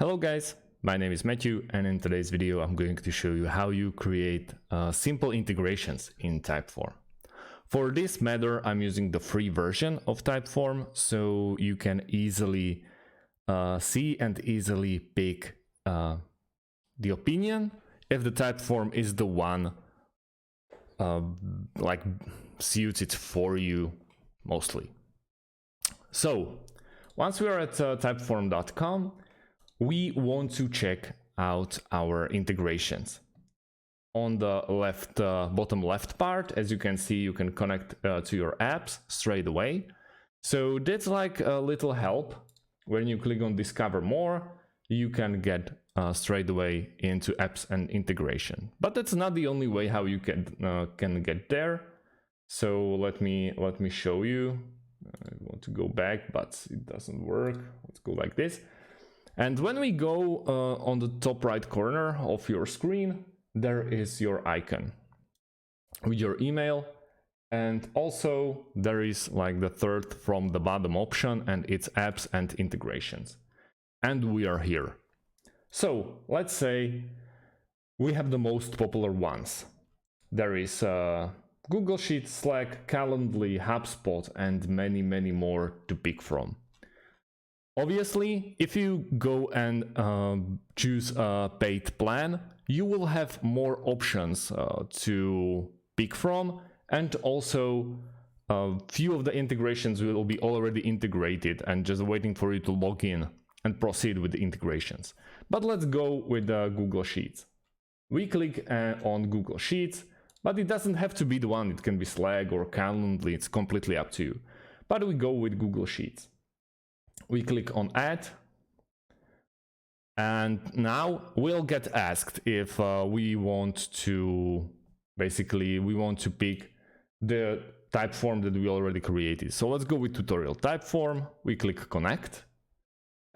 Hello guys, my name is Matthew, and in today's video I'm going to show you how you create simple integrations in Typeform. For this matter, I'm using the free version of Typeform, so you can easily see and easily pick the opinion if the Typeform is the one like suits it for you mostly. So once we are at typeform.com, we want to check out our integrations. On the left, bottom left part, as you can see, you can connect to your apps straight away. So that's like a little help. When you click on Discover More, you can get straight away into apps and integration. But that's not the only way how you can get there. So let me show you. I want to go back, but it doesn't work. Let's go like this. And when we go on the top right corner of your screen, there is your icon with your email. And also there is like the third from the bottom option, and it's apps and integrations. And we are here. So let's say we have the most popular ones. There is Google Sheets, Slack, Calendly, HubSpot, and many more to pick from. Obviously, if you go and choose a paid plan, you will have more options to pick from, and also a few of the integrations will be already integrated and just waiting for you to log in and proceed with the integrations. But let's go with Google Sheets. We click on Google Sheets, but it doesn't have to be the one. It can be Slack or Calendly, it's completely up to you. But we go with Google Sheets. We click on Add, and now we'll get asked if we want to pick the Typeform that we already created. So let's go with Tutorial Typeform. We click Connect,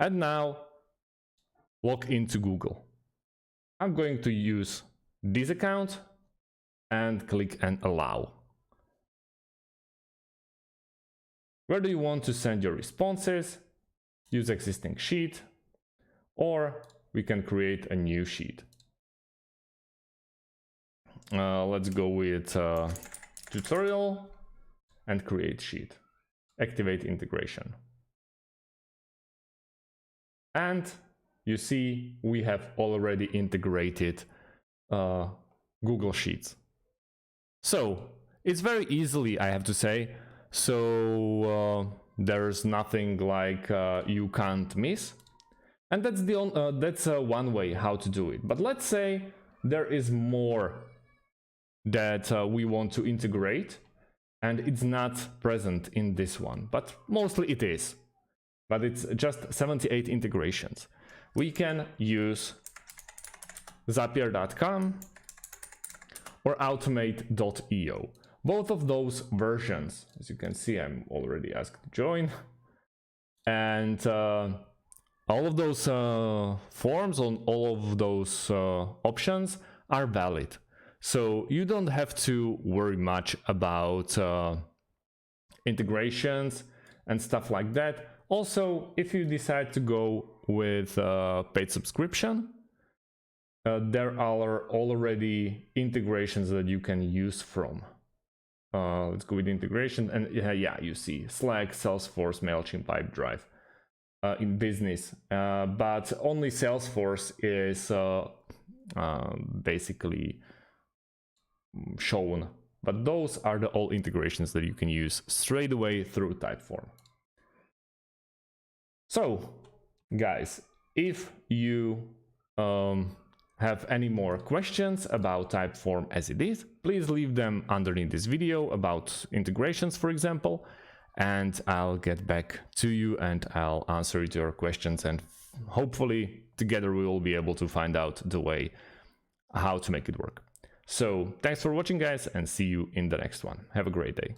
and now log into Google. I'm going to use this account and click and Allow. Where do you want to send your responses? Use existing sheet, or we can create a new sheet. Let's go with tutorial and create sheet. Activate integration. And you see we have already integrated Google Sheets. So it's very easily, I have to say. So there's nothing like you can't miss, and that's one way how to do it. But let's say there is more that we want to integrate, and it's not present in this one, but mostly it is. But it's just 78 integrations. We can use Zapier.com or Automate.io. Both of those versions, as you can see, I'm already asked to join. And all of those forms on all of those options are valid. So you don't have to worry much about integrations and stuff like that. Also, if you decide to go with paid subscription, there are already integrations that you can use from. Let's go with integration, and yeah, you see Slack, Salesforce, MailChimp, Pipedrive in business, but only Salesforce is basically shown. But those are the all integrations that you can use straight away through Typeform. So, guys, if you have any more questions about Typeform as it is, please leave them underneath this video about integrations, for example, and I'll get back to you and I'll answer your questions, and hopefully together we will be able to find out the way how to make it work. So thanks for watching, guys, and see you in the next one. Have a great day.